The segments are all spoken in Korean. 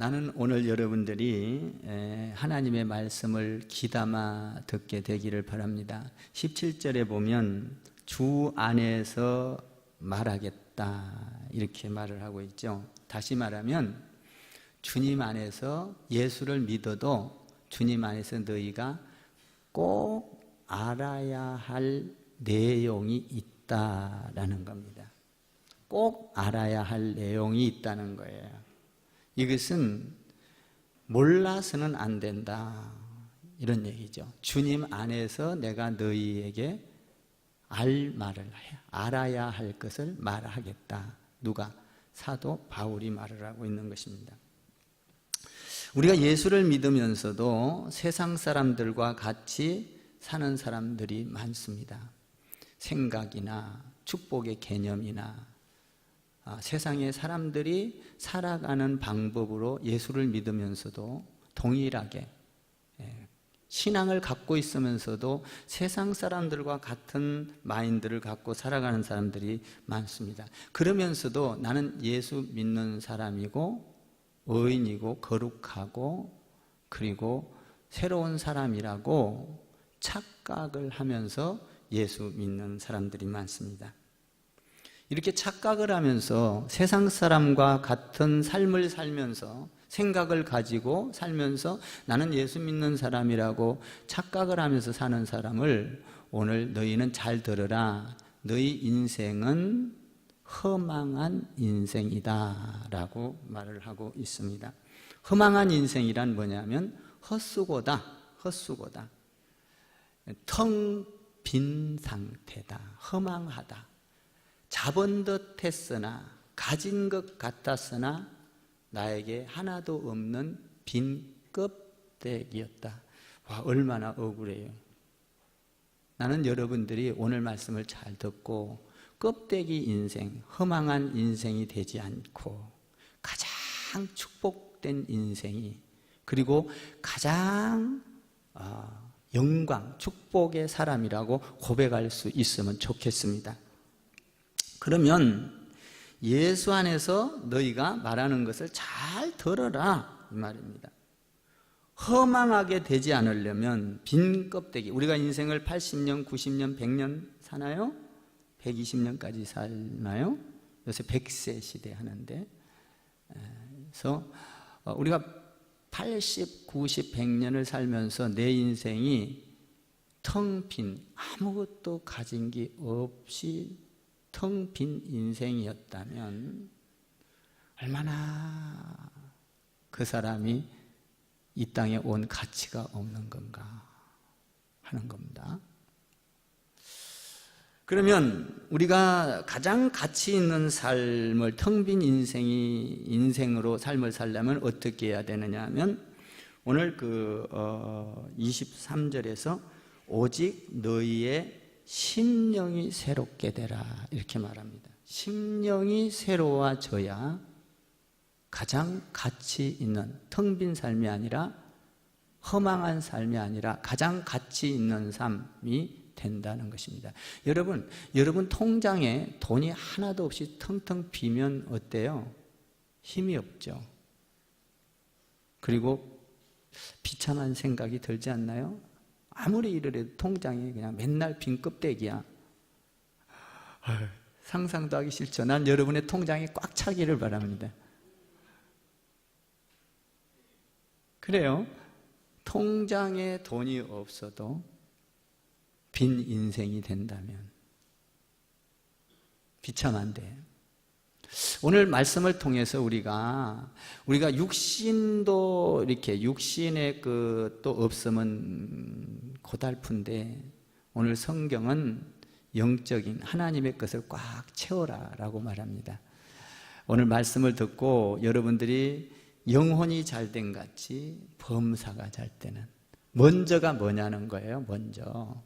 나는 오늘 여러분들이 하나님의 말씀을 귀담아 듣게 되기를 바랍니다. 17절에 보면 주 안에서 말하겠다 이렇게 말을 하고 있죠. 다시 말하면 주님 안에서 예수를 믿어도 주님 안에서 너희가 꼭 알아야 할 내용이 있다라는 겁니다. 꼭 알아야 할 내용이 있다는 거예요. 이것은 몰라서는 안 된다 이런 얘기죠. 주님 안에서 내가 너희에게 알아야 할 것을 말하겠다. 누가? 사도 바울이 말을 하고 있는 것입니다. 우리가 예수를 믿으면서도 세상 사람들과 같이 사는 사람들이 많습니다. 생각이나 축복의 개념이나 세상의 사람들이 살아가는 방법으로 예수를 믿으면서도 동일하게 신앙을 갖고 있으면서도 세상 사람들과 같은 마인드를 갖고 살아가는 사람들이 많습니다. 그러면서도 나는 예수 믿는 사람이고 의인이고 거룩하고 그리고 새로운 사람이라고 착각을 하면서 예수 믿는 사람들이 많습니다. 이렇게 착각을 하면서 세상 사람과 같은 삶을 살면서 생각을 가지고 살면서 나는 예수 믿는 사람이라고 착각을 하면서 사는 사람을 오늘 너희는 잘 들으라. 너희 인생은 허망한 인생이다 라고 말을 하고 있습니다. 허망한 인생이란 뭐냐면 헛수고다. 텅 빈 상태다. 허망하다. 잡은 듯 했으나 가진 것 같았으나 나에게 하나도 없는 빈 껍데기였다. 와, 얼마나 억울해요. 나는 여러분들이 오늘 말씀을 잘 듣고 껍데기 인생, 허망한 인생이 되지 않고 가장 축복된 인생이 그리고 가장 영광, 축복의 사람이라고 고백할 수 있으면 좋겠습니다. 그러면 예수 안에서 너희가 말하는 것을 잘 들어라 이 말입니다. 허망하게 되지 않으려면 빈 껍데기, 우리가 인생을 80년, 90년, 100년 사나요? 120년까지 살나요? 요새 100세 시대 하는데, 그래서 우리가 80, 90, 100년을 살면서 내 인생이 텅 빈, 아무것도 가진 게 없이 텅 빈 인생이었다면 얼마나 그 사람이 이 땅에 온 가치가 없는 건가 하는 겁니다. 그러면 우리가 가장 가치 있는 삶을 텅 빈 인생으로 삶을 살려면 어떻게 해야 되느냐 하면 오늘 23절에서 오직 너희의 심령이 새롭게 되라 이렇게 말합니다. 심령이 새로워져야 가장 가치 있는 텅 빈 삶이 아니라 허망한 삶이 아니라 가장 가치 있는 삶이 된다는 것입니다. 여러분 통장에 돈이 하나도 없이 텅텅 비면 어때요? 힘이 없죠. 그리고 비참한 생각이 들지 않나요? 아무리 일을 해도 통장에 그냥 맨날 빈 껍데기야. 상상도 하기 싫죠. 난 여러분의 통장이 꽉 차기를 바랍니다. 그래요. 통장에 돈이 없어도 빈 인생이 된다면 비참한데 오늘 말씀을 통해서 우리가 육신도 이렇게 육신의 또 없으면 고달픈데 오늘 성경은 영적인 하나님의 것을 꽉 채워라 라고 말합니다. 오늘 말씀을 듣고 여러분들이 영혼이 잘된 같이 범사가 잘 되는 먼저가 뭐냐는 거예요. 먼저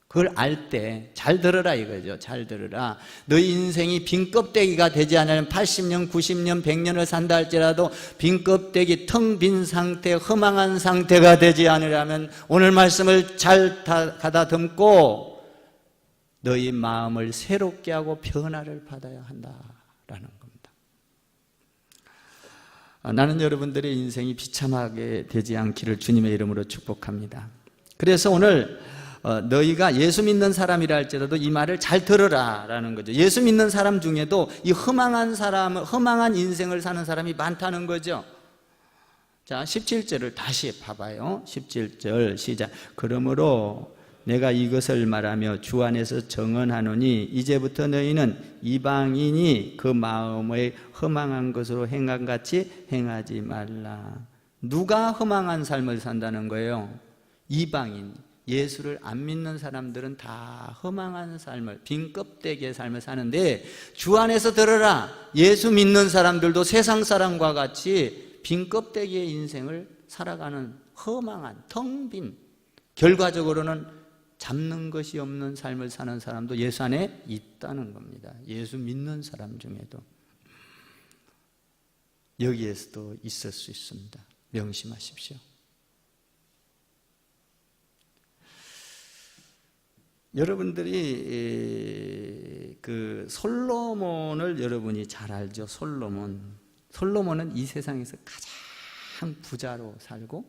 그걸 알 때 잘 들어라 이거죠. 잘 들어라. 너희 인생이 빈 껍데기가 되지 않으면 80년, 90년, 100년을 산다 할지라도 빈 껍데기, 텅 빈 상태, 허망한 상태가 되지 않으려면 오늘 말씀을 잘 가다듬고 너희 마음을 새롭게 하고 변화를 받아야 한다라는 겁니다. 나는 여러분들의 인생이 비참하게 되지 않기를 주님의 이름으로 축복합니다. 그래서 오늘 너희가 예수 믿는 사람이라 할지라도 이 말을 잘 들으라 라는 거죠. 예수 믿는 사람 중에도 이 허망한 인생을 사는 사람이 많다는 거죠. 자, 17절을 다시 봐봐요. 17절 시작. 그러므로 내가 이것을 말하며 주 안에서 정언하노니 이제부터 너희는 이방인이 그 마음의 허망한 것으로 행한 같이 행하지 말라. 누가 허망한 삶을 산다는 거예요? 이방인, 예수를 안 믿는 사람들은 다 허망한 삶을, 빈 껍데기의 삶을 사는데 주 안에서 들어라. 예수 믿는 사람들도 세상 사람과 같이 빈 껍데기의 인생을 살아가는 허망한, 텅 빈, 결과적으로는 잡는 것이 없는 삶을 사는 사람도 예수 안에 있다는 겁니다. 예수 믿는 사람 중에도. 여기에서도 있을 수 있습니다. 명심하십시오. 여러분들이 그 솔로몬을 여러분이 잘 알죠? 솔로몬은 이 세상에서 가장 부자로 살고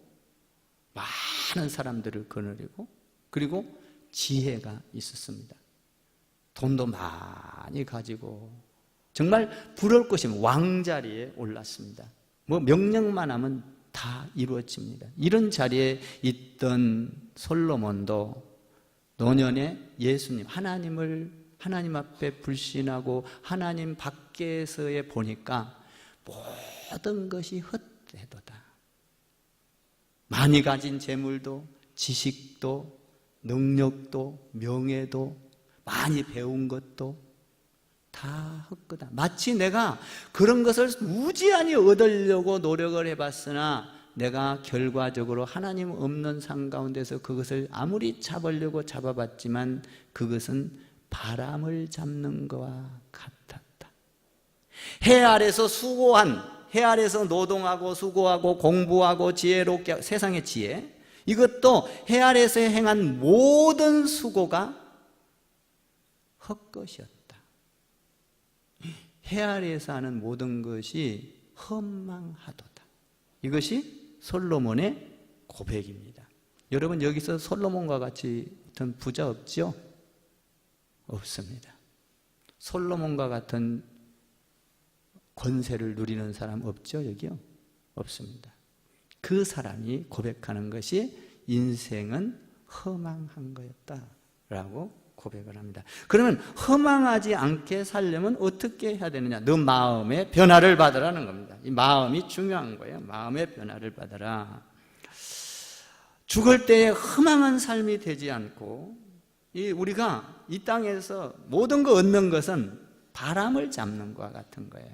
많은 사람들을 거느리고 그리고 지혜가 있었습니다. 돈도 많이 가지고 정말 부러울 것이 왕자리에 올랐습니다. 뭐 명령만 하면 다 이루어집니다. 이런 자리에 있던 솔로몬도 노년에 예수님, 하나님 앞에 불신하고 하나님 밖에서의 보니까 모든 것이 헛되도다. 많이 가진 재물도, 지식도, 능력도, 명예도, 많이 배운 것도 다 헛거다. 마치 내가 그런 것을 무지하니 얻으려고 노력을 해봤으나 내가 결과적으로 하나님 없는 삶 가운데서 그것을 아무리 잡으려고 잡아봤지만 그것은 바람을 잡는 것과 같았다. 해 아래서 노동하고 수고하고 공부하고 지혜롭게, 세상의 지혜, 이것도 해 아래서 행한 모든 수고가 헛것이었다. 해 아래에서 하는 모든 것이 헛망하도다. 이것이 솔로몬의 고백입니다. 여러분, 여기서 솔로몬과 같이 어떤 부자 없죠? 없습니다. 솔로몬과 같은 권세를 누리는 사람 없죠? 여기요? 없습니다. 그 사람이 고백하는 것이 인생은 허망한 거였다라고 고백을 합니다. 그러면 허망하지 않게 살려면 어떻게 해야 되느냐? 너 마음의 변화를 받으라는 겁니다. 이 마음이 중요한 거예요. 마음의 변화를 받아라. 죽을 때에 허망한 삶이 되지 않고 우리가 이 땅에서 모든 거 얻는 것은 바람을 잡는 것과 같은 거예요.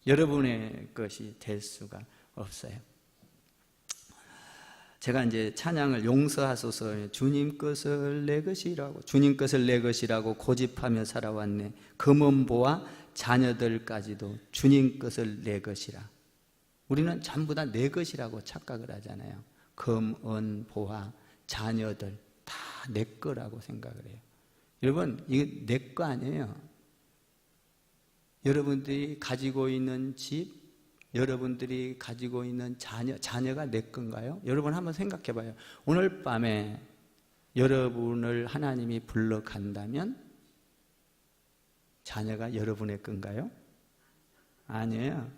여러분의 것이 될 수가 없어요. 제가 이제 찬양을 용서하소서 주님 것을 내 것이라고, 주님 것을 내 것이라고 고집하며 살아왔네. 금은보와 자녀들까지도 주님 것을 내 것이라. 우리는 전부 다 내 것이라고 착각을 하잖아요. 금은보와 자녀들 다 내 거라고 생각을 해요. 여러분, 이거 내 거 아니에요. 여러분들이 가지고 있는 집, 여러분들이 가지고 있는 자녀가 내 건가요? 여러분 한번 생각해 봐요. 오늘 밤에 여러분을 하나님이 불러 간다면 자녀가 여러분의 건가요? 아니에요.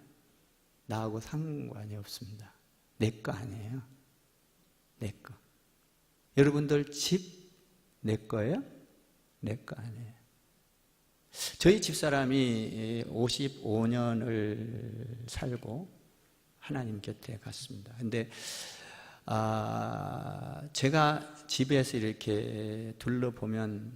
나하고 상관이 없습니다. 내 거 아니에요. 내 거. 여러분들 집 내 거예요? 내 거 아니에요. 저희 집사람이 55년을 살고 하나님 곁에 갔습니다. 근데 제가 집에서 이렇게 둘러보면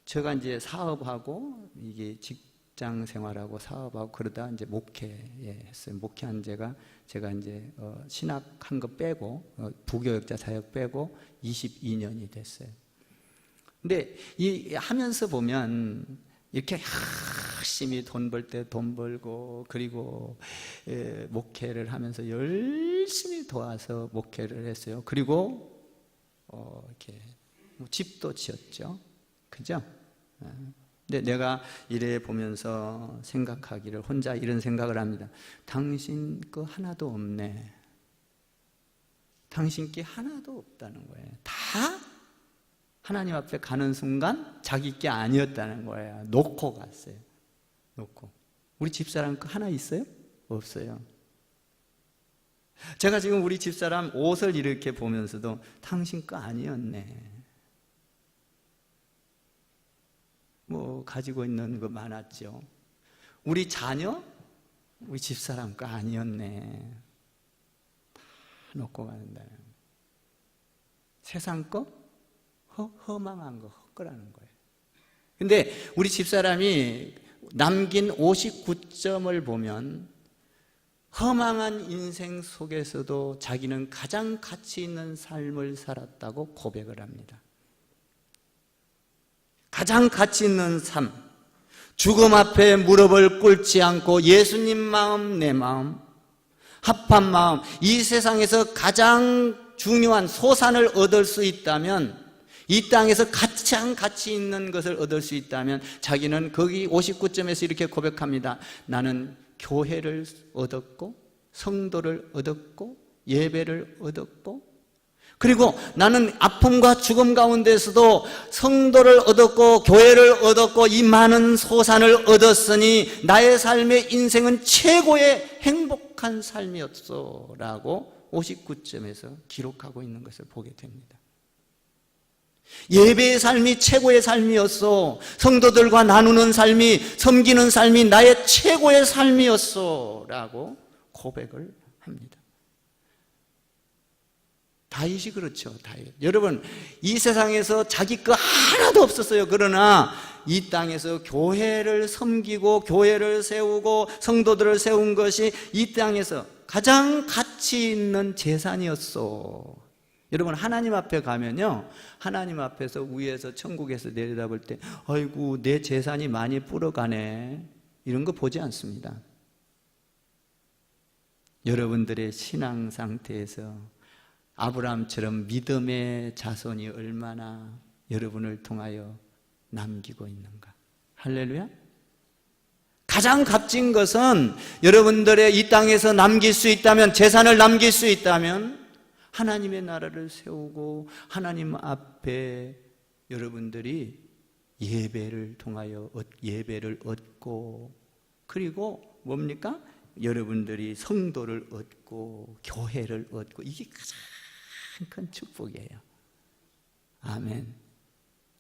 제가 이제 사업하고 이게 직장 생활하고 사업하고 그러다 이제 목회했어요. 목회한 제가 이제 신학한 거 빼고 부교역자 사역 빼고 22년이 됐어요. 근데 하면서 보면 이렇게 열심히 돈 벌 때 돈 벌고 그리고 목회를 하면서 열심히 도와서 목회를 했어요. 그리고 이렇게 집도 지었죠. 그죠? 근데 내가 이래 보면서 생각하기를, 혼자 이런 생각을 합니다. 당신 거 하나도 없네. 당신 게 하나도 없다는 거예요. 다 하나님 앞에 가는 순간 자기 게 아니었다는 거예요. 놓고 갔어요. 놓고. 우리 집사람 거 하나 있어요? 없어요. 제가 지금 우리 집사람 옷을 이렇게 보면서도 당신 거 아니었네. 뭐 가지고 있는 거 많았죠. 우리 자녀? 우리 집사람 거 아니었네. 다 놓고 가는다. 세상 거? 허망한 거, 헛거라는 거예요. 근데 우리 집사람이 남긴 59점을 보면 허망한 인생 속에서도 자기는 가장 가치 있는 삶을 살았다고 고백을 합니다. 가장 가치 있는 삶, 죽음 앞에 무릎을 꿇지 않고 예수님 마음, 내 마음, 합한 마음, 이 세상에서 가장 중요한 소산을 얻을 수 있다면, 이 땅에서 가장 가치 있는 것을 얻을 수 있다면 자기는 거기 59점에서 이렇게 고백합니다. 나는 교회를 얻었고 성도를 얻었고 예배를 얻었고, 그리고 나는 아픔과 죽음 가운데서도 성도를 얻었고 교회를 얻었고 이 많은 소산을 얻었으니 나의 삶의 인생은 최고의 행복한 삶이었어 라고 59점에서 기록하고 있는 것을 보게 됩니다. 예배의 삶이 최고의 삶이었어. 성도들과 나누는 삶이, 섬기는 삶이 나의 최고의 삶이었어 라고 고백을 합니다. 다윗이 그렇죠. 다윗. 여러분, 이 세상에서 자기 거 하나도 없었어요. 그러나 이 땅에서 교회를 섬기고 교회를 세우고 성도들을 세운 것이 이 땅에서 가장 가치 있는 재산이었어. 여러분, 하나님 앞에 가면요, 하나님 앞에서 위에서 천국에서 내려다볼 때 아이고 내 재산이 많이 불어가네 이런 거 보지 않습니다. 여러분들의 신앙 상태에서 아브라함처럼 믿음의 자손이 얼마나 여러분을 통하여 남기고 있는가. 할렐루야. 가장 값진 것은 여러분들의 이 땅에서 남길 수 있다면, 재산을 남길 수 있다면 하나님의 나라를 세우고 하나님 앞에 여러분들이 예배를 통하여 예배를 얻고, 그리고 뭡니까? 여러분들이 성도를 얻고 교회를 얻고, 이게 가장 큰 축복이에요. 아멘.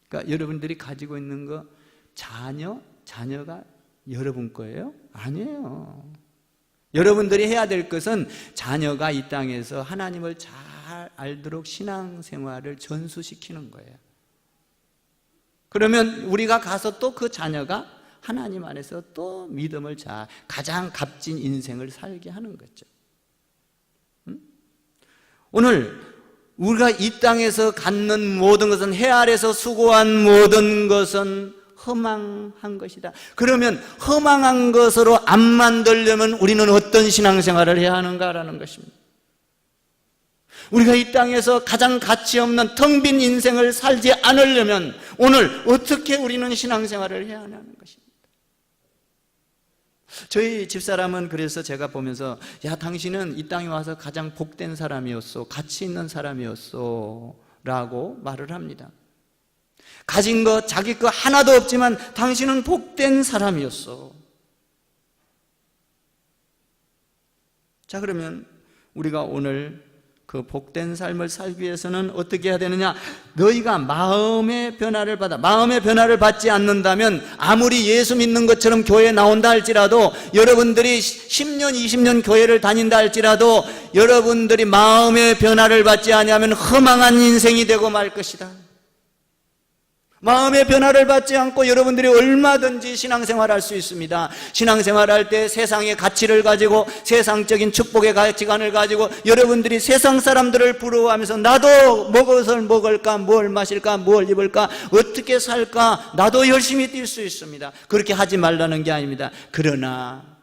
그러니까 여러분들이 가지고 있는 거, 자녀가 여러분 거예요? 아니에요. 여러분들이 해야 될 것은 자녀가 이 땅에서 하나님을 잘 알도록 신앙생활을 전수시키는 거예요. 그러면 우리가 가서 또 그 자녀가 하나님 안에서 또 믿음을 가장 값진 인생을 살게 하는 거죠. 오늘 우리가 이 땅에서 갖는 모든 것은, 해 아래서 수고한 모든 것은 허망한 것이다. 그러면 허망한 것으로 안 만들려면 우리는 어떤 신앙생활을 해야 하는가라는 것입니다. 우리가 이 땅에서 가장 가치 없는 텅 빈 인생을 살지 않으려면 오늘 어떻게 우리는 신앙생활을 해야 하는 것입니다. 저희 집사람은 그래서 제가 보면서, 야, 당신은 이 땅에 와서 가장 복된 사람이었어, 가치 있는 사람이었어 라고 말을 합니다. 가진 거, 자기 거 하나도 없지만 당신은 복된 사람이었어. 자, 그러면 우리가 오늘 그 복된 삶을 살기 위해서는 어떻게 해야 되느냐? 너희가 마음의 변화를 받지 않는다면 아무리 예수 믿는 것처럼 교회에 나온다 할지라도, 여러분들이 10년, 20년 교회를 다닌다 할지라도 여러분들이 마음의 변화를 받지 않으면 허망한 인생이 되고 말 것이다. 마음의 변화를 받지 않고 여러분들이 얼마든지 신앙생활할 수 있습니다. 신앙생활할 때 세상의 가치를 가지고, 세상적인 축복의 가치관을 가지고 여러분들이 세상 사람들을 부러워하면서 나도 무엇을 먹을까, 뭘 마실까, 뭘 입을까, 어떻게 살까, 나도 열심히 뛸 수 있습니다. 그렇게 하지 말라는 게 아닙니다. 그러나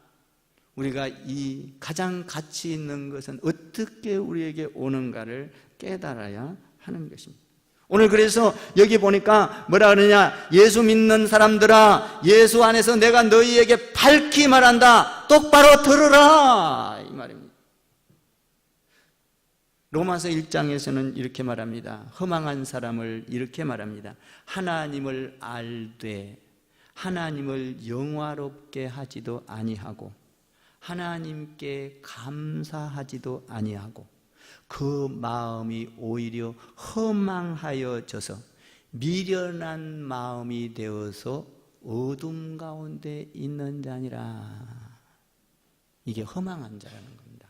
우리가 이 가장 가치 있는 것은 어떻게 우리에게 오는가를 깨달아야 하는 것입니다. 오늘 그래서 여기 보니까 뭐라 그러냐, 예수 믿는 사람들아, 예수 안에서 내가 너희에게 밝히 말한다, 똑바로 들으라, 이 말입니다. 로마서 1장에서는 이렇게 말합니다. 허망한 사람을 이렇게 말합니다. 하나님을 알되 하나님을 영화롭게 하지도 아니하고 하나님께 감사하지도 아니하고 그 마음이 오히려 허망하여져서 미련한 마음이 되어서 어둠 가운데 있는 자니라. 이게 허망한 자라는 겁니다.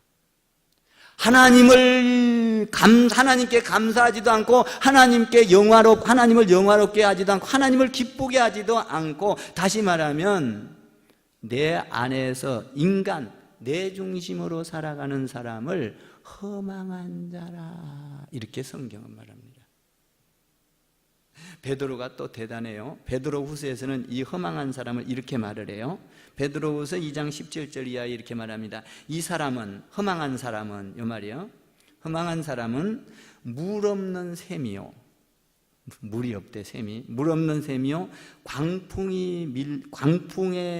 하나님께 감사하지도 않고 하나님을 영화롭게 하지도 않고 하나님을 기쁘게 하지도 않고, 다시 말하면 내 안에서 인간, 내 중심으로 살아가는 사람을 허망한 자라, 이렇게 성경은 말합니다. 베드로가 또 대단해요. 베드로후서에서는 이 허망한 사람을 이렇게 말을 해요. 베드로후서 2장 17절 이하에 이렇게 말합니다. 이 사람은, 허망한 사람은, 이 말이요, 허망한 사람은 물 없는 샘이요, 물이 없대, 샘이, 물 없는 샘이요, 광풍에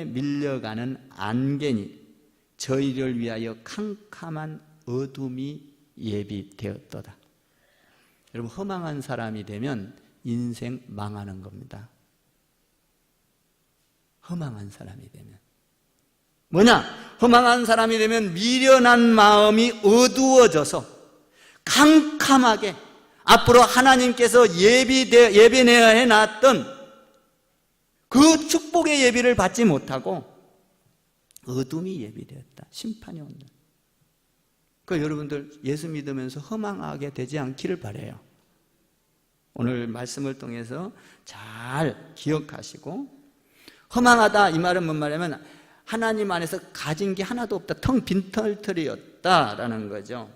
밀려가는 안개니 저희를 위하여 캄캄한 어둠이 예비되었도다. 여러분, 허망한 사람이 되면 인생 망하는 겁니다. 허망한 사람이 되면 뭐냐? 허망한 사람이 되면 미련한 마음이 어두워져서 캄캄하게 앞으로 하나님께서 예비내어 해놨던 그 축복의 예비를 받지 못하고 어둠이 예비되었다. 심판이 온다. 그러니까 여러분들 예수 믿으면서 허망하게 되지 않기를 바라요. 오늘 말씀을 통해서 잘 기억하시고, 허망하다 이 말은 뭔 말이냐면 하나님 안에서 가진 게 하나도 없다, 텅 빈 털털이었다라는 거죠.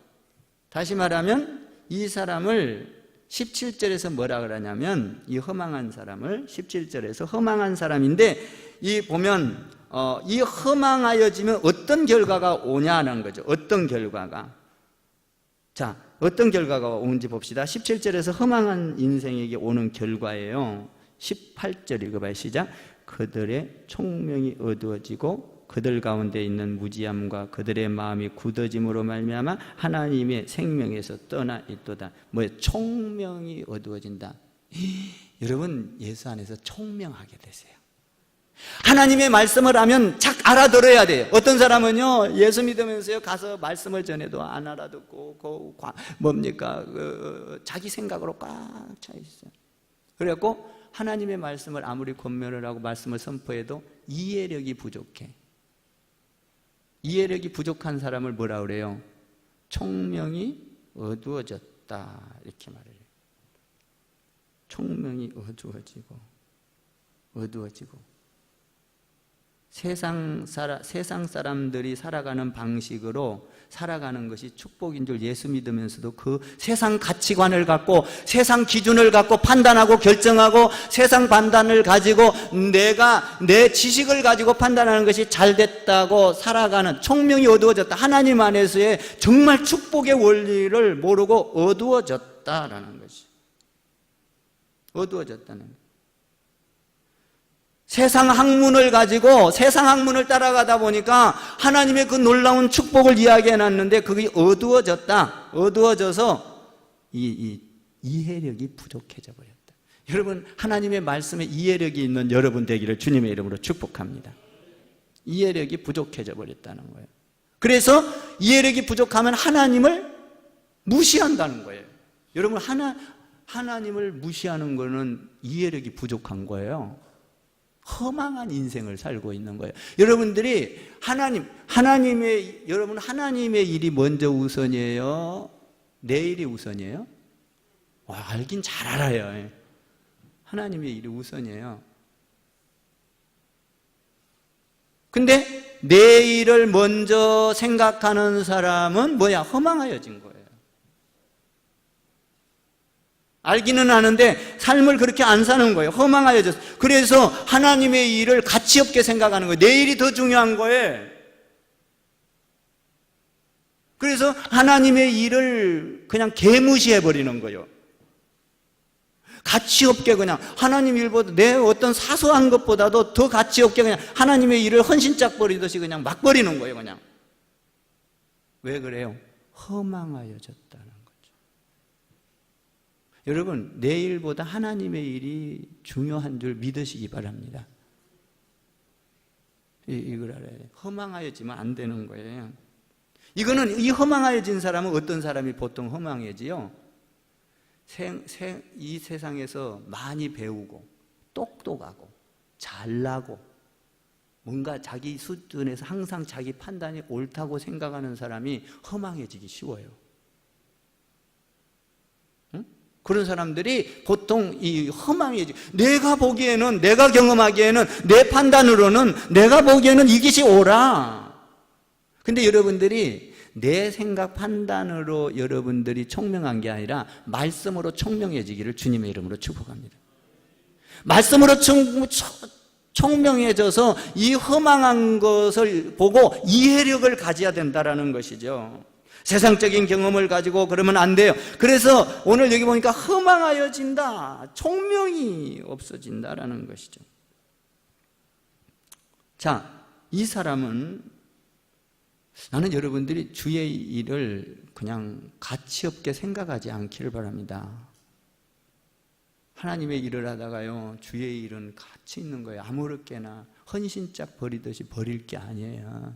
다시 말하면 이 사람을 17절에서 뭐라 그러냐면, 이 허망한 사람을 17절에서 허망한 사람인데, 이 보면 이 허망하여지면 어떤 결과가 오냐는 거죠. 어떤 결과가. 자, 어떤 결과가 오는지 봅시다. 17절에서 허망한 인생에게 오는 결과예요. 18절 읽어봐요. 시작. 그들의 총명이 어두워지고 그들 가운데 있는 무지함과 그들의 마음이 굳어짐으로 말미암아 하나님의 생명에서 떠나 있도다. 뭐예요? 총명이 어두워진다. 여러분, 예수 안에서 총명하게 되세요. 하나님의 말씀을 하면 착 알아들어야 돼요. 어떤 사람은요, 예수 믿으면서요, 가서 말씀을 전해도 안 알아듣고 자기 생각으로 꽉 차 있어요. 그래갖고 하나님의 말씀을 아무리 권면을 하고 말씀을 선포해도 이해력이 부족해. 이해력이 부족한 사람을 뭐라 그래요? 총명이 어두워졌다, 이렇게 말해요. 총명이 어두워지고 세상 사람들이 살아가는 방식으로 살아가는 것이 축복인 줄 예수 믿으면서도 그 세상 가치관을 갖고 세상 기준을 갖고 판단하고 결정하고 세상 판단을 가지고 내 지식을 가지고 판단하는 것이 잘됐다고 살아가는, 총명이 어두워졌다. 하나님 안에서의 정말 축복의 원리를 모르고 어두워졌다라는 것이. 어두워졌다는 것. 세상 학문을 가지고 세상 학문을 따라가다 보니까 하나님의 그 놀라운 축복을 이야기해 놨는데 그게 어두워졌다. 어두워져서 이해력이 부족해져 버렸다. 여러분, 하나님의 말씀에 이해력이 있는 여러분 되기를 주님의 이름으로 축복합니다. 이해력이 부족해져 버렸다는 거예요. 그래서 이해력이 부족하면 하나님을 무시한다는 거예요. 여러분, 하나님을 무시하는 거는 이해력이 부족한 거예요. 허망한 인생을 살고 있는 거예요. 여러분들이 여러분 하나님의 일이 먼저 우선이에요? 내 일이 우선이에요? 알긴 잘 알아요. 하나님의 일이 우선이에요. 근데 내 일을 먼저 생각하는 사람은 뭐야? 허망하여진 거예요. 알기는 아는데 삶을 그렇게 안 사는 거예요. 허망하여져서. 그래서 하나님의 일을 가치 없게 생각하는 거예요. 내 일이 더 중요한 거예요. 그래서 하나님의 일을 그냥 개무시해 버리는 거예요. 가치 없게 그냥 하나님 일보다 내 어떤 사소한 것보다도 더 가치 없게 그냥 하나님의 일을 헌신짝 버리듯이 그냥 막 버리는 거예요, 그냥. 왜 그래요? 허망하여졌다는 거죠. 여러분, 내 일보다 하나님의 일이 중요한 줄 믿으시기 바랍니다. 이걸 알아야 돼요. 허망하여지면 안 되는 거예요. 이거는, 이 허망하여진 사람은 어떤 사람이 보통 허망해지요? 이 세상에서 많이 배우고 똑똑하고 잘나고 뭔가 자기 수준에서 항상 자기 판단이 옳다고 생각하는 사람이 허망해지기 쉬워요. 응? 그런 사람들이 보통 이 허망해지, 내가 보기에는, 내가 경험하기에는, 내 판단으로는, 내가 보기에는 이 것이 옳아. 근데 여러분들이 내 생각 판단으로 여러분들이 총명한 게 아니라 말씀으로 총명해지기를 주님의 이름으로 축복합니다. 말씀으로 총명해져서 이 허망한 것을 보고 이해력을 가져야 된다는 것이죠. 세상적인 경험을 가지고 그러면 안 돼요. 그래서 오늘 여기 보니까 허망하여진다, 총명이 없어진다라는 것이죠. 자, 이 사람은, 나는 여러분들이 주의 일을 그냥 가치 없게 생각하지 않기를 바랍니다. 하나님의 일을 하다가요, 주의 일은 가치 있는 거예요. 아무렇게나 헌신짝 버리듯이 버릴 게 아니에요.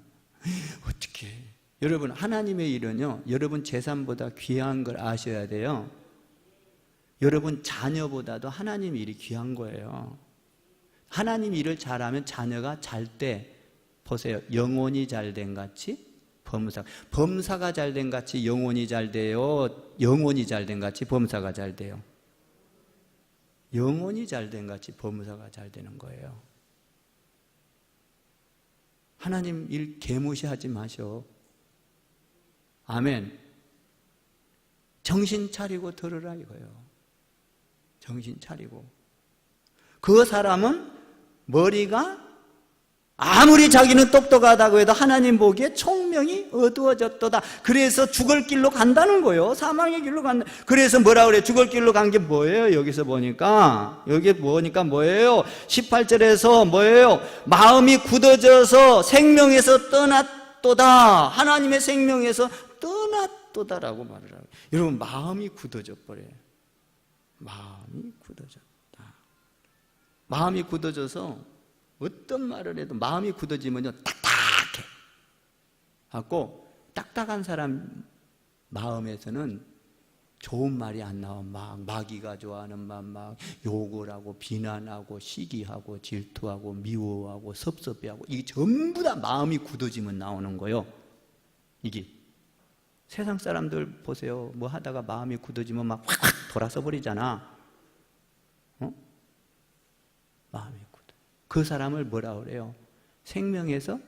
어떻게? 여러분, 하나님의 일은요, 여러분 재산보다 귀한 걸 아셔야 돼요. 여러분 자녀보다도 하나님 일이 귀한 거예요. 하나님 일을 잘하면 자녀가 잘 때, 보세요, 영혼이 잘된 같이 범사가 잘된 같이 영혼이 잘 돼요? 영혼이 잘된 같이 범사가 잘 돼요? 영혼이 잘된 같이 범사가 잘 되는 거예요. 하나님 일 개무시하지 마셔. 아멘. 정신 차리고 들으라 이거예요. 정신 차리고. 그 사람은 머리가 아무리 자기는 똑똑하다고 해도 하나님 보기에 총명이 어두워졌도다. 그래서 죽을 길로 간다는 거예요. 사망의 길로 간다. 그래서 뭐라 그래? 죽을 길로 간 게 뭐예요? 여기서 보니까, 여기 보니까 뭐예요? 18절에서 뭐예요? 마음이 굳어져서 생명에서 떠났도다. 하나님의 생명에서 떠났도다라고 말을 하고. 여러분, 마음이 굳어져 버려요. 마음이 굳어졌다. 마음이 굳어져서 어떤 말을 해도 마음이 굳어지면요, 딱딱해. 하고, 딱딱한 사람 마음에서는 좋은 말이 안 나와. 막 마귀가 좋아하는 막 욕을 하고 비난하고 시기하고 질투하고 미워하고 섭섭해하고, 이게 전부 다 마음이 굳어지면 나오는 거예요. 이게 세상 사람들 보세요. 뭐 하다가 마음이 굳어지면 막 확 돌아서 버리잖아. 마음이 굳어. 그 사람을 뭐라 그래요? 생명에서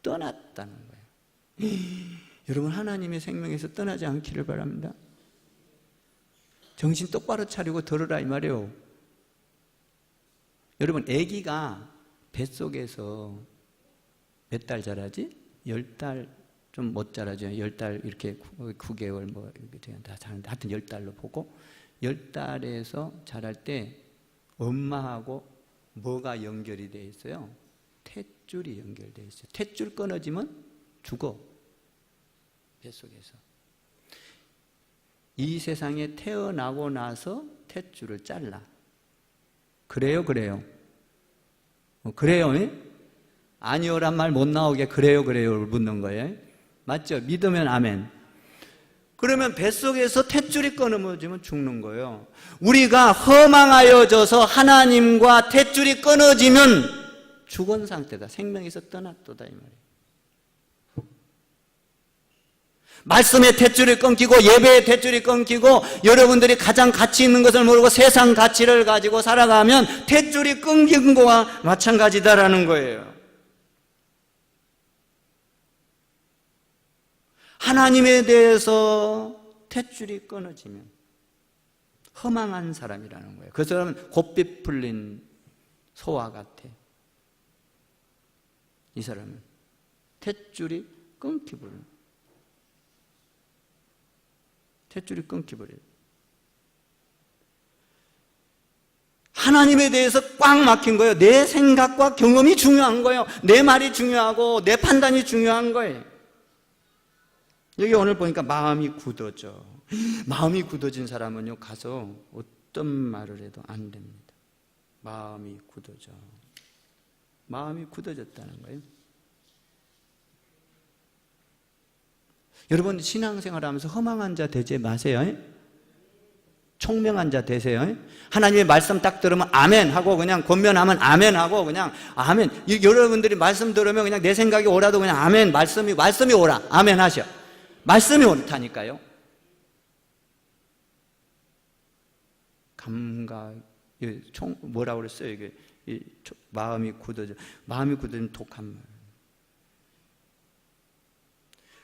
떠났다는 거예요. 여러분, 하나님의 생명에서 떠나지 않기를 바랍니다. 정신 똑바로 차리고 들으라 이 말이에요. 여러분, 아기가 뱃속에서 몇 달 자라지? 10달 좀 못 자라죠. 10달 이렇게 9개월 뭐 이렇게 다 자는데, 하여튼 10달로 보고, 10달에서 자랄 때 엄마하고 뭐가 연결이 돼 있어요? 탯줄이 연결돼 있어요. 탯줄 끊어지면 죽어. 뱃속에서. 이 세상에 태어나고 나서 탯줄을 잘라. 그래요? 그래요? 그래요? 아니요란 말 못 나오게 그래요를 묻는 거예요. 맞죠? 믿으면 아멘. 그러면 뱃속에서 탯줄이 끊어지면 죽는 거예요. 우리가 허망하여져서 하나님과 탯줄이 끊어지면 죽은 상태다. 생명에서 떠났도다 이 말이에요. 말씀의 탯줄이 끊기고 예배의 탯줄이 끊기고 여러분들이 가장 가치 있는 것을 모르고 세상 가치를 가지고 살아가면 탯줄이 끊긴 거와 마찬가지다라는 거예요. 하나님에 대해서 탯줄이 끊어지면 허망한 사람이라는 거예요. 그 사람은 곱비 풀린 소와 같아. 이 사람은 탯줄이 끊기버려요. 탯줄이 끊기버려요. 하나님에 대해서 꽉 막힌 거예요. 내 생각과 경험이 중요한 거예요. 내 말이 중요하고 내 판단이 중요한 거예요. 여기 오늘 보니까 마음이 굳어져. 마음이 굳어진 사람은요, 가서 어떤 말을 해도 안 됩니다. 마음이 굳어져. 마음이 굳어졌다는 거예요. 여러분, 신앙생활 하면서 허망한 자 되지 마세요. 총명한 자 되세요. 하나님의 말씀 딱 들으면 아멘 하고 그냥 권면하면 아멘 하고 그냥 아멘. 여러분들이 말씀 들으면 그냥 내 생각이 오라도 그냥 아멘. 말씀이 오라. 아멘 하셔. 말씀이 옳다니까요. 감각, 뭐라고 그랬어요? 이게 마음이 굳어져. 마음이 굳어지면 독한 말.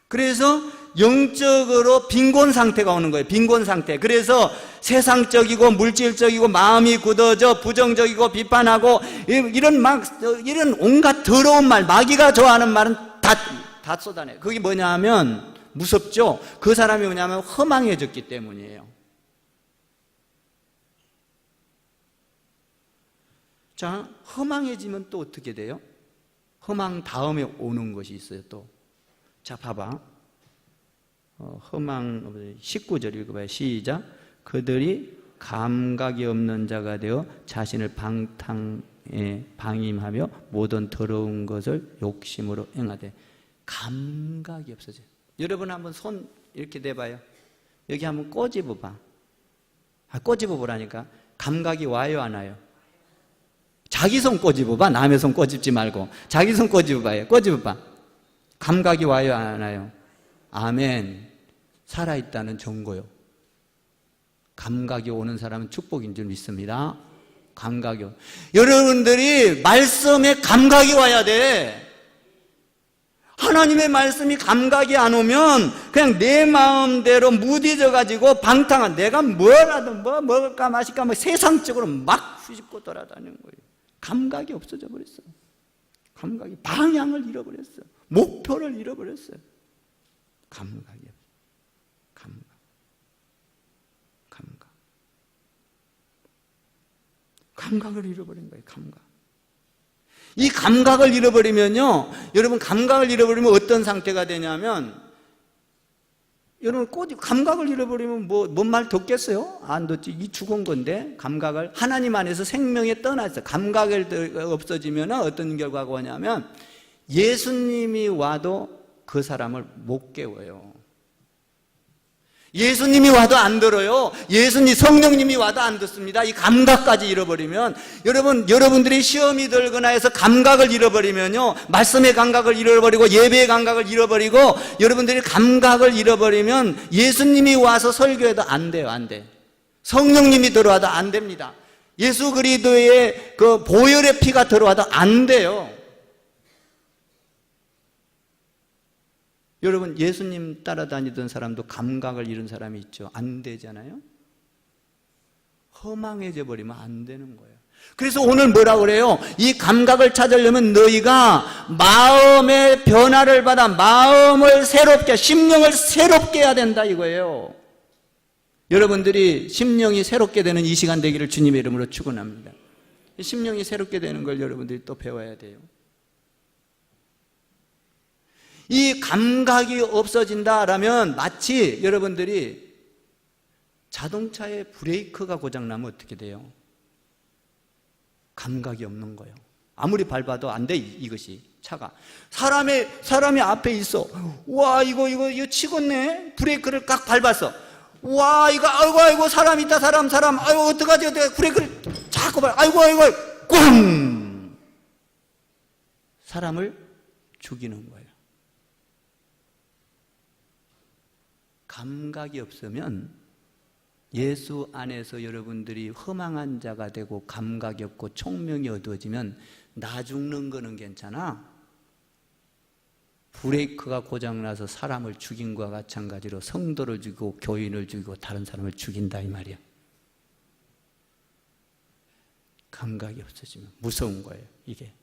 그래서 영적으로 빈곤 상태가 오는 거예요. 빈곤 상태. 그래서 세상적이고 물질적이고 마음이 굳어져 부정적이고 비판하고 이런 온갖 더러운 말, 마귀가 좋아하는 말은 다 쏟아내요. 그게 뭐냐면 무섭죠? 그 사람이 뭐냐면 허망해졌기 때문이에요. 자, 허망해지면 또 어떻게 돼요? 허망 다음에 오는 것이 있어요, 또. 자, 봐봐. 허망 19절 읽어봐요. 시작. 그들이 감각이 없는 자가 되어 자신을 방임하며 모든 더러운 것을 욕심으로 행하되. 감각이 없어져. 여러분 한번 손 이렇게 대봐요. 여기 한번 꼬집어봐. 꼬집어보라니까. 감각이 와요, 안 와요? 자기 손 꼬집어봐. 남의 손 꼬집지 말고 자기 손 꼬집어봐요. 꼬집어봐. 감각이 와요, 안 와요? 아멘. 살아있다는 증거요. 감각이 오는 사람은 축복인 줄 믿습니다. 감각이요. 여러분들이 말씀에 감각이 와야 돼. 하나님의 말씀이 감각이 안 오면 그냥 내 마음대로 무뎌져가지고 방탕한, 내가 뭐라도 뭐 먹을까 마실까 뭐 세상적으로 막 휘짓고 돌아다니는 거예요. 감각이 없어져 버렸어. 감각이 방향을 잃어버렸어. 목표를 잃어버렸어요. 감각이 없어. 감각을 잃어버린 거예요. 감각. 이 감각을 잃어버리면요, 여러분, 감각을 잃어버리면 어떤 상태가 되냐면, 여러분 감각을 잃어버리면 뭔 말 듣겠어요? 안 듣지. 이 죽은 건데. 감각을 하나님 안에서 생명에 떠났어요. 감각이 없어지면 어떤 결과가 오냐면 예수님이 와도 그 사람을 못 깨워요. 예수님이 와도 안 들어요. 성령님이 와도 안 듣습니다. 이 감각까지 잃어버리면, 여러분들이 시험이 들거나 해서 감각을 잃어버리면요, 말씀의 감각을 잃어버리고 예배의 감각을 잃어버리고 여러분들이 감각을 잃어버리면 예수님이 와서 설교해도 안 돼요. 안 돼. 성령님이 들어와도 안 됩니다. 예수 그리스도의 그 보혈의 피가 들어와도 안 돼요. 여러분, 예수님 따라다니던 사람도 감각을 잃은 사람이 있죠. 안 되잖아요. 허망해져 버리면 안 되는 거예요. 그래서 오늘 뭐라고 그래요? 이 감각을 찾으려면 너희가 마음의 변화를 받아 마음을 새롭게, 심령을 새롭게 해야 된다 이거예요. 여러분들이 심령이 새롭게 되는 이 시간 되기를 주님의 이름으로 축원합니다. 심령이 새롭게 되는 걸 여러분들이 또 배워야 돼요. 이 감각이 없어진다라면 마치 여러분들이 자동차의 브레이크가 고장나면 어떻게 돼요? 감각이 없는 거예요. 아무리 밟아도 안 돼, 이것이. 차가. 사람이 앞에 있어. 와, 이거 치겠네? 브레이크를 깍 밟았어. 와, 아이고, 사람 있다, 사람. 아이고, 어떡하지, 브레이크를 자꾸 아이고, 꽝! 사람을 죽이는 거예요. 감각이 없으면 예수 안에서 여러분들이 허망한 자가 되고 감각이 없고 총명이 어두워지면 나 죽는 거는 괜찮아. 브레이크가 고장나서 사람을 죽인 것과 마찬가지로 성도를 죽이고 교인을 죽이고 다른 사람을 죽인다 이 말이야. 감각이 없어지면 무서운 거예요, 이게.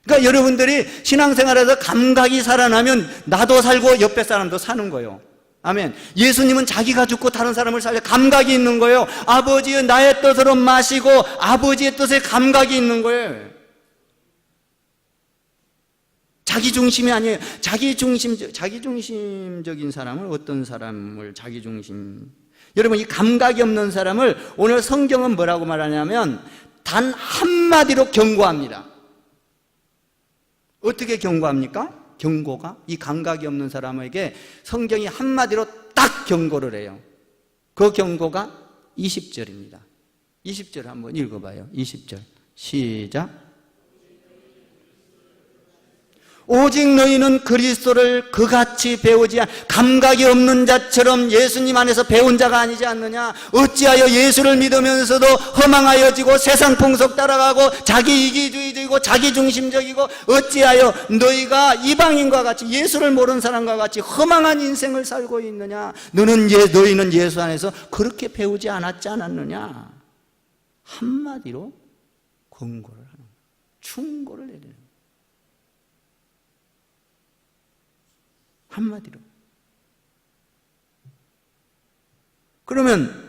그러니까 여러분들이 신앙생활에서 감각이 살아나면 나도 살고 옆에 사람도 사는 거예요. 아멘. 예수님은 자기가 죽고 다른 사람을 살려 감각이 있는 거예요. 아버지의 나의 뜻으로 마시고 아버지의 뜻에 감각이 있는 거예요. 자기중심이 아니에요. 자기중심적인 사람을, 어떤 사람을 자기중심. 여러분, 이 감각이 없는 사람을 오늘 성경은 뭐라고 말하냐면 단 한마디로 경고합니다. 어떻게 경고합니까? 경고가 이 감각이 없는 사람에게 성경이 한마디로 딱 경고를 해요. 그 경고가 20절입니다. 20절 한번 읽어봐요. 20절 시작. 오직 너희는 그리스도를 그같이 배우지 감각이 없는 자처럼 예수님 안에서 배운 자가 아니지 않느냐. 어찌하여 예수를 믿으면서도 허망하여지고 세상 풍속 따라가고 자기 이기주의적이고 자기중심적이고 어찌하여 너희가 이방인과 같이 예수를 모르는 사람과 같이 허망한 인생을 살고 있느냐. 너희는 예수 안에서 그렇게 배우지 않았지 않았느냐. 한마디로 권고를 하는 거예요. 충고를 내리는 거예요. 한마디로. 그러면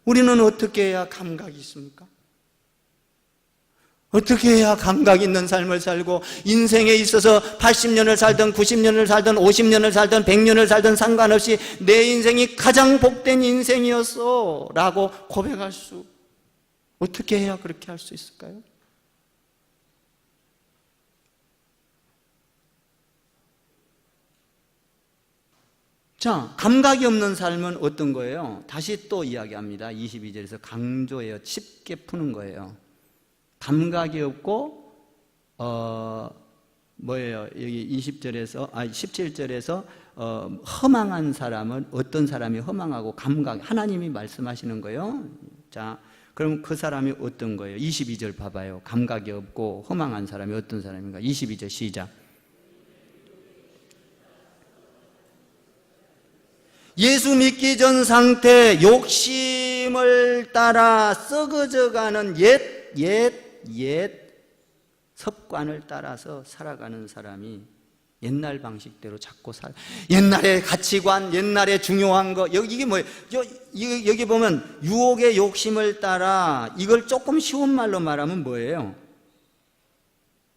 우리는 어떻게 해야 감각이 있습니까? 어떻게 해야 감각 있는 삶을 살고 인생에 있어서 80년을 살든 90년을 살든 50년을 살든 100년을 살든 상관없이 내 인생이 가장 복된 인생이었어 라고 고백할 수, 어떻게 해야 그렇게 할 수 있을까요? 자, 감각이 없는 삶은 어떤 거예요? 다시 또 이야기합니다. 22절에서 강조해요. 쉽게 푸는 거예요. 감각이 없고 뭐예요? 여기 17절에서 허망한 사람은 어떤 사람이 허망하고 하나님이 말씀하시는 거예요. 자, 그럼 그 사람이 어떤 거예요? 22절 봐봐요. 감각이 없고 허망한 사람이 어떤 사람인가? 22절 시작. 예수 믿기 전 상태, 욕심을 따라 썩어져가는 옛 습관을 따라서 살아가는 사람이 옛날 방식대로 자꾸 옛날의 가치관, 옛날에 중요한 거, 이게 뭐예요? 여기 보면 유혹의 욕심을 따라, 이걸 조금 쉬운 말로 말하면 뭐예요?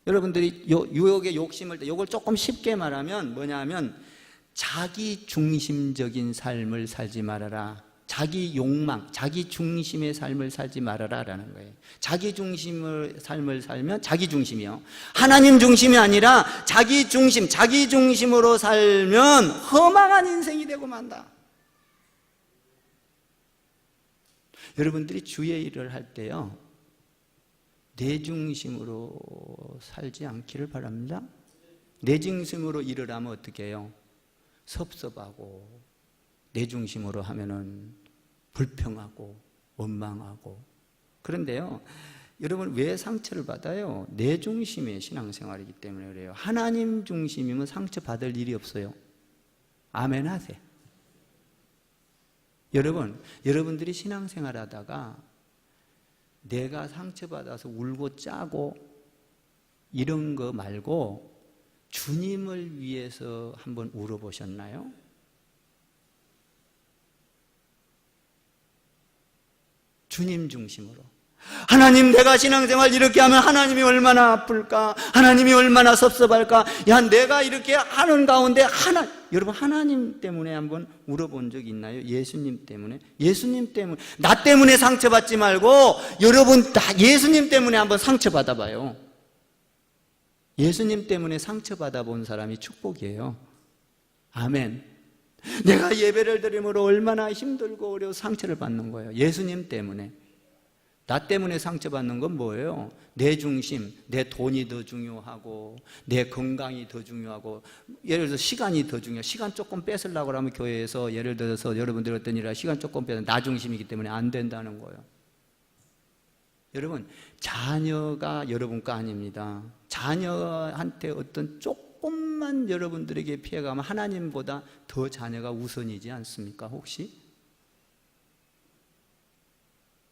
여러분들이 유혹의 욕심을 따라, 이걸 조금 쉽게 말하면 뭐냐면 자기 중심적인 삶을 살지 말아라. 자기 욕망, 자기 중심의 삶을 살지 말아라 라는 거예요. 자기 중심의 삶을 살면 자기 중심이요. 하나님 중심이 아니라 자기 중심, 자기 중심으로 살면 허망한 인생이 되고 만다. 여러분들이 주의 일을 할 때요, 내 중심으로 살지 않기를 바랍니다. 내 중심으로 일을 하면 어떻게 해요? 섭섭하고 내 중심으로 하면은 불평하고 원망하고. 그런데요, 여러분 왜 상처를 받아요? 내 중심의 신앙생활이기 때문에 그래요. 하나님 중심이면 상처받을 일이 없어요. 아멘 하세요. 여러분들이 신앙생활 하다가 내가 상처받아서 울고 짜고 이런 거 말고 주님을 위해서 한번 울어보셨나요? 주님 중심으로. 하나님, 내가 신앙생활 이렇게 하면 하나님이 얼마나 아플까? 하나님이 얼마나 섭섭할까? 야, 내가 이렇게 하는 가운데 여러분 하나님 때문에 한번 울어본 적 있나요? 예수님 때문에? 예수님 때문에, 나 때문에 상처받지 말고 여러분 예수님 때문에 한번 상처받아봐요. 예수님 때문에 상처받아 본 사람이 축복이에요. 아멘. 내가 예배를 드림으로 얼마나 힘들고 어려워 상처를 받는 거예요. 예수님 때문에. 나 때문에 상처받는 건 뭐예요? 내 중심, 내 돈이 더 중요하고 내 건강이 더 중요하고, 예를 들어서 시간이 더 중요해요. 시간 조금 뺏으려고 하면 교회에서 예를 들어서 여러분들 어떤 일이라 시간 조금 뺏으면 나 중심이기 때문에 안 된다는 거예요. 여러분, 자녀가 여러분 거 아닙니다. 자녀한테 어떤 조금만 여러분들에게 피해가면 하나님보다 더 자녀가 우선이지 않습니까? 혹시?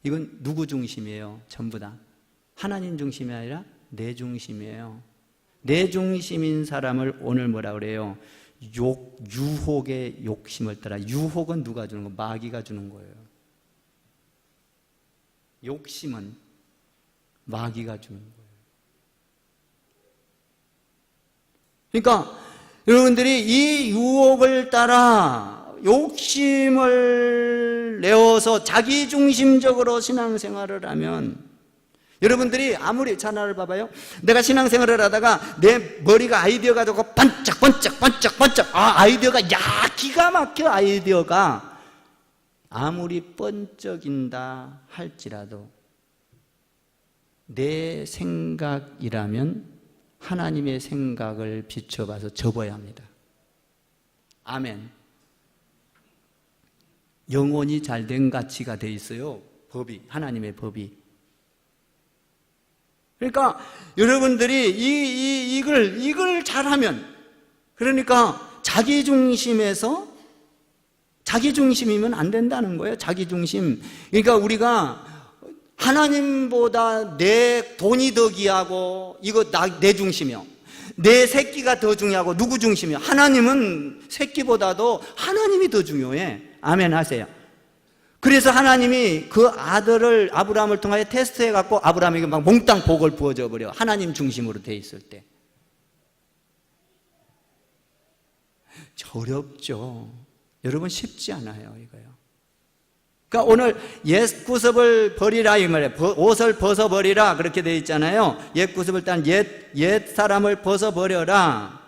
이건 누구 중심이에요? 전부 다 하나님 중심이 아니라 내 중심이에요. 내 중심인 사람을 오늘 뭐라 그래요? 유혹의 욕심을 따라. 유혹은 누가 주는 거예요? 마귀가 주는 거예요. 욕심은 마귀가 주는 거예요. 그러니까 여러분들이 이 유혹을 따라 욕심을 내어서 자기중심적으로 신앙생활을 하면, 여러분들이 아무리 자나를 봐봐요. 내가 신앙생활을 하다가 내 머리가 아이디어가 되고 반짝반짝 아이디어가 기가 막혀. 아이디어가 아무리 번쩍인다 할지라도 내 생각이라면 하나님의 생각을 비춰봐서 접어야 합니다. 아멘. 영원히 잘된 가치가 돼 있어요. 법이, 하나님의 법이. 그러니까 여러분들이 이걸 잘하면, 그러니까 자기중심이면 안 된다는 거예요. 자기중심. 그러니까 우리가 하나님보다 내 돈이 더 귀하고, 이거 내 중심이요. 내 새끼가 더 중요하고, 누구 중심이요? 하나님은 새끼보다도 하나님이 더 중요해. 아멘 하세요. 그래서 하나님이 그 아들을 아브라함을 통하여 테스트해갖고 아브라함에게 막 몽땅 복을 부어줘 버려. 하나님 중심으로 돼 있을 때. 어렵죠. 여러분 쉽지 않아요, 이거요. 그러니까 오늘 옛 구습을 버리라 이 말이에요. 옷을 벗어버리라 그렇게 돼 있잖아요. 옛 구습을 딴 옛 사람을 벗어버려라.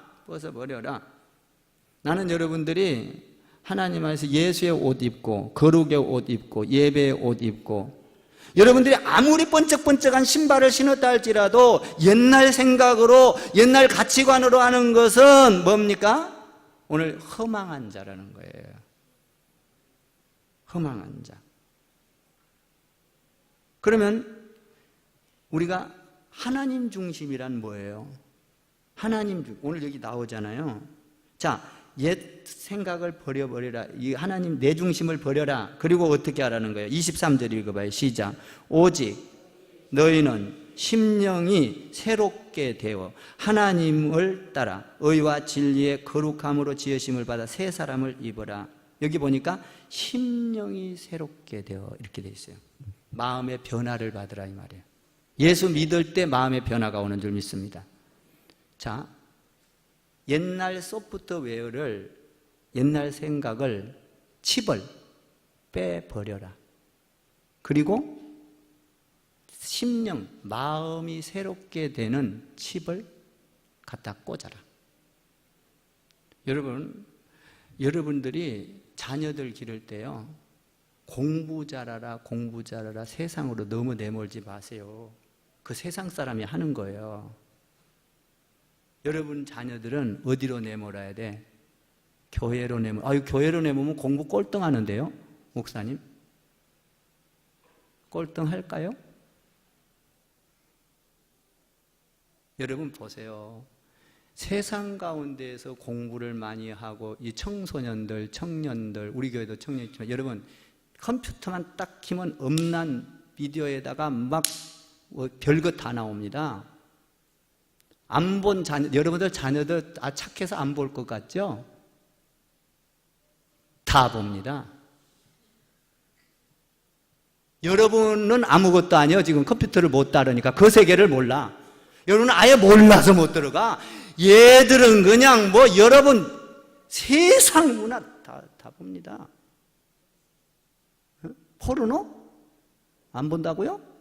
나는 여러분들이 하나님 안에서 예수의 옷 입고, 거룩의 옷 입고, 예배의 옷 입고, 여러분들이 아무리 번쩍번쩍한 신발을 신었다 할지라도 옛날 생각으로, 옛날 가치관으로 하는 것은 뭡니까? 오늘 허망한 자라는 거예요. 허망한 자. 그러면 우리가 하나님 중심이란 뭐예요? 하나님 중심. 오늘 여기 나오잖아요. 자, 옛 생각을 버려버리라. 이 하나님 내 중심을 버려라. 그리고 어떻게 하라는 거예요? 23절 읽어봐요. 시작. 오직 너희는 심령이 새롭게 되어 하나님을 따라 의와 진리의 거룩함으로 지으심을 받아 새 사람을 입어라. 여기 보니까 심령이 새롭게 되어 이렇게 돼 있어요. 마음의 변화를 받으라 이 말이에요. 예수 믿을 때 마음의 변화가 오는 줄 믿습니다. 자, 옛날 소프트웨어를, 옛날 생각을, 칩을 빼버려라. 그리고 심령, 마음이 새롭게 되는 칩을 갖다 꽂아라. 여러분들이 자녀들 기를 때요, 공부 잘하라 세상으로 너무 내몰지 마세요. 그 세상 사람이 하는 거예요. 여러분 자녀들은 어디로 내몰아야 돼? 교회로 교회로 내모면 공부 꼴등하는데요, 목사님? 꼴등할까요? 여러분 보세요. 세상 가운데에서 공부를 많이 하고 이 청소년들, 청년들, 우리 교회도 청년이지만 여러분 컴퓨터만 딱 키면 음란 비디오에다가 막 별것 다 나옵니다. 안 본 자녀, 여러분들 자녀들 착해서 안 볼 것 같죠? 다 봅니다. 여러분은 아무것도 아니에요. 지금 컴퓨터를 못 다루니까 그 세계를 몰라. 여러분은 아예 몰라서 못 들어가. 얘들은 그냥 여러분 세상 문화 다 봅니다. 포르노? 안 본다고요?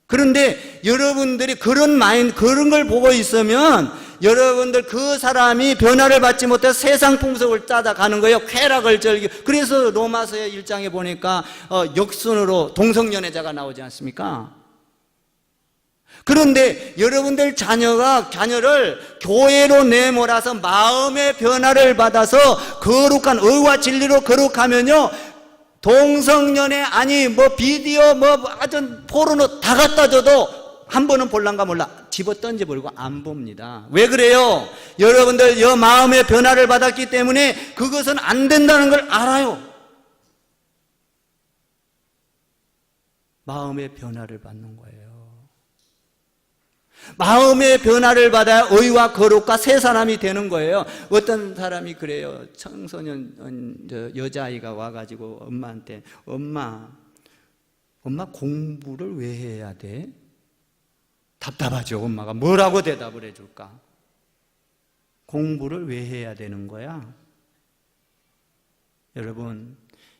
그런데 여러분들이 그런 걸 보고 있으면 여러분들 그 사람이 변화를 받지 못해서 세상 풍속을 따라가는 거예요. 쾌락을 즐기. 그래서 로마서의 1장에 보니까 역순으로 동성연애자가 나오지 않습니까? 그런데 여러분들 자녀를 교회로 내몰아서 마음의 변화를 받아서 거룩한 의와 진리로 거룩하면요, 동성연애 비디오 하여튼 포르노 다 갖다 줘도 한 번은 볼란가 몰라 집어 던져버리고 안 봅니다. 왜 그래요? 여러분들 마음의 변화를 받았기 때문에 그것은 안 된다는 걸 알아요. 마음의 변화를 받는 거예요. 마음의 변화를 받아야 의와 거룩과 새 사람이 되는 거예요. 어떤 사람이 그래요. 청소년 여자아이가 와가지고 엄마한테 엄마 공부를 왜 해야 돼? 답답하죠. 엄마가 뭐라고 대답을 해줄까? 공부를 왜 해야 되는 거야? 여러분,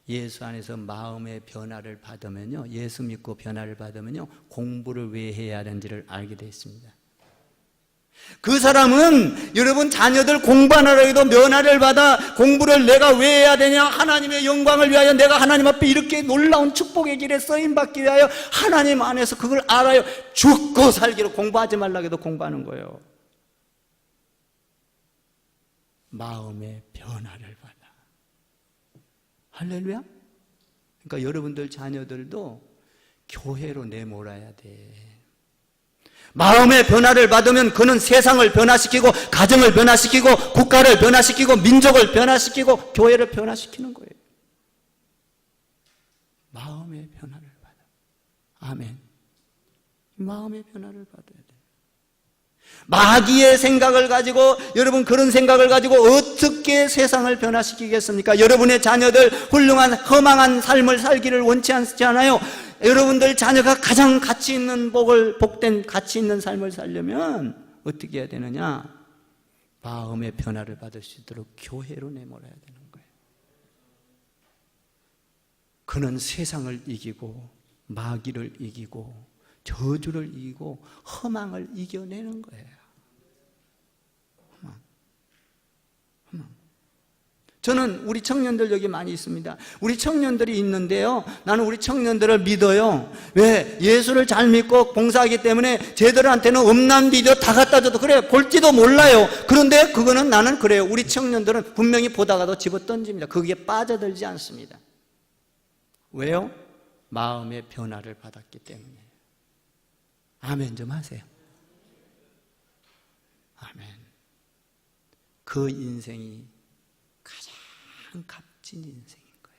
예수 안에서 마음의 변화를 받으면요, 예수 믿고 변화를 받으면요, 공부를 왜 해야 하는지를 알게 되어 있습니다. 그 사람은 여러분 자녀들 공부하느라 해도 변화를 받아 공부를 내가 왜 해야 되냐, 하나님의 영광을 위하여 내가 하나님 앞에 이렇게 놀라운 축복의 길에 쓰임받기 위하여 하나님 안에서 그걸 알아요. 죽고 살기로 공부하지 말라고 해도 공부하는 거예요. 마음의 변화를 받아. 할렐루야. 그러니까 여러분들 자녀들도 교회로 내몰아야 돼. 마음의 변화를 받으면 그는 세상을 변화시키고 가정을 변화시키고 국가를 변화시키고 민족을 변화시키고 교회를 변화시키는 거예요. 마음의 변화를 받아. 아멘. 마음의 변화를 받아야 돼. 마귀의 생각을 가지고, 여러분 그런 생각을 가지고 어떻게 세상을 변화시키겠습니까? 여러분의 자녀들 훌륭한 허망한 삶을 살기를 원치 않잖아요. 여러분들 자녀가 가장 가치 있는 복된 가치 있는 삶을 살려면 어떻게 해야 되느냐? 마음의 변화를 받을 수 있도록 교회로 내몰아야 되는 거예요. 그는 세상을 이기고 마귀를 이기고 저주를 이기고 허망을 이겨내는 거예요. 허망. 저는 우리 청년들 여기 많이 있습니다. 우리 청년들이 있는데요, 나는 우리 청년들을 믿어요. 왜? 예수를 잘 믿고 봉사하기 때문에 쟤들한테는 음란 비디오 다 갖다 줘도 그래요. 볼지도 몰라요. 그런데 그거는 나는 그래요. 우리 청년들은 분명히 보다가도 집어 던집니다. 거기에 빠져들지 않습니다. 왜요? 마음의 변화를 받았기 때문에. 아멘 좀 하세요. 아멘. 그 인생이 가장 값진 인생인 거예요.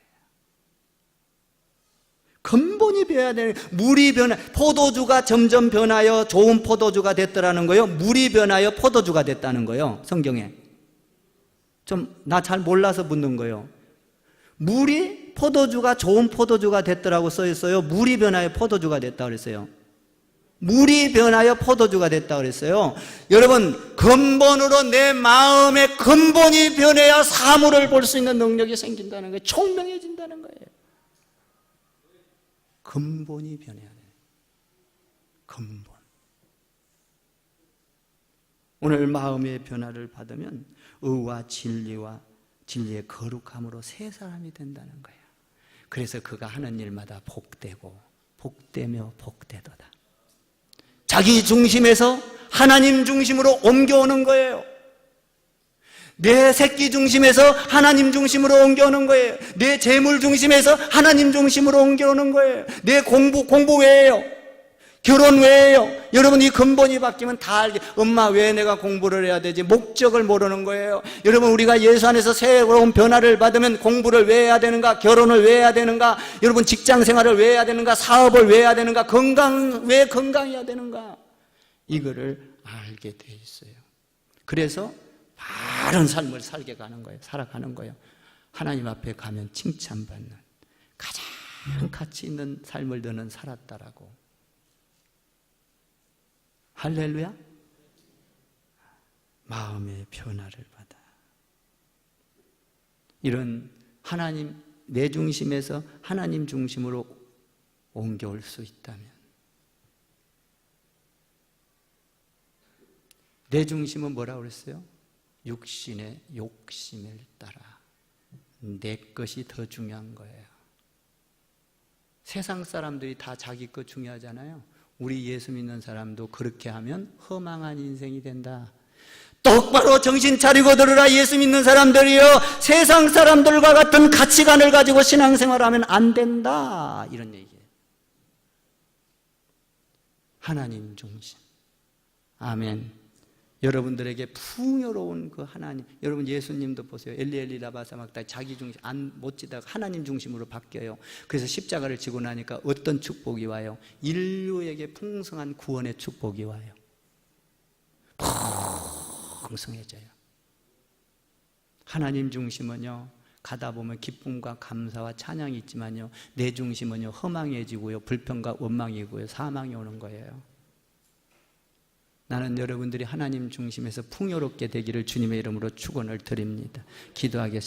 근본이 변해야 되는, 물이 변해, 포도주가 점점 변하여 좋은 포도주가 됐더라는 거예요. 물이 변하여 포도주가 됐다는 거예요. 성경에. 좀 나 잘 몰라서 묻는 거예요. 물이 포도주가 좋은 포도주가 됐더라고 써 있어요. 물이 변하여 포도주가 됐다 그랬어요. 물이 변하여 포도주가 됐다 그랬어요. 여러분, 근본으로 내 마음의 근본이 변해야 사물을 볼 수 있는 능력이 생긴다는 거예요. 총명해진다는 거예요. 근본이 변해야 돼요. 근본. 오늘 마음의 변화를 받으면 의와 진리의 거룩함으로 새 사람이 된다는 거예요. 그래서 그가 하는 일마다 복되고 복되며 복되도다. 자기 중심에서 하나님 중심으로 옮겨오는 거예요. 내 새끼 중심에서 하나님 중심으로 옮겨오는 거예요. 내 재물 중심에서 하나님 중심으로 옮겨오는 거예요. 내 공부 왜예요? 결혼 왜예요? 여러분 이 근본이 바뀌면 다 알게. 엄마 왜 내가 공부를 해야 되지? 목적을 모르는 거예요. 여러분 우리가 예수 안에서 새로운 변화를 받으면 공부를 왜 해야 되는가? 결혼을 왜 해야 되는가? 여러분 직장 생활을 왜 해야 되는가? 사업을 왜 해야 되는가? 왜 건강해야 되는가? 이거를 알게 돼 있어요. 그래서 바른 삶을 살아가는 거예요. 하나님 앞에 가면 칭찬받는 가장 가치 있는 삶을 너는 살았다라고. 할렐루야. 마음의 변화를 받아. 이런 하나님 내 중심에서 하나님 중심으로 옮겨올 수 있다면, 내 중심은 뭐라고 그랬어요? 육신의 욕심을 따라 내 것이 더 중요한 거예요. 세상 사람들이 다 자기 것 중요하잖아요. 우리 예수 믿는 사람도 그렇게 하면 허망한 인생이 된다. 똑바로 정신 차리고 들으라. 예수 믿는 사람들이요, 세상 사람들과 같은 가치관을 가지고 신앙생활하면 안 된다, 이런 얘기예요. 하나님 중심. 아멘. 여러분들에게 풍요로운 그 하나님, 여러분 예수님도 보세요. 엘리 라바사막다 자기 중심 못 지다가 하나님 중심으로 바뀌어요. 그래서 십자가를 지고 나니까 어떤 축복이 와요? 인류에게 풍성한 구원의 축복이 와요. 풍성해져요. 하나님 중심은요, 가다 보면 기쁨과 감사와 찬양이 있지만요, 내 중심은요, 허망해지고요, 불평과 원망이고요, 사망이 오는 거예요. 나는 여러분들이 하나님 중심에서 풍요롭게 되기를 주님의 이름으로 축원을 드립니다. 기도하겠습니다.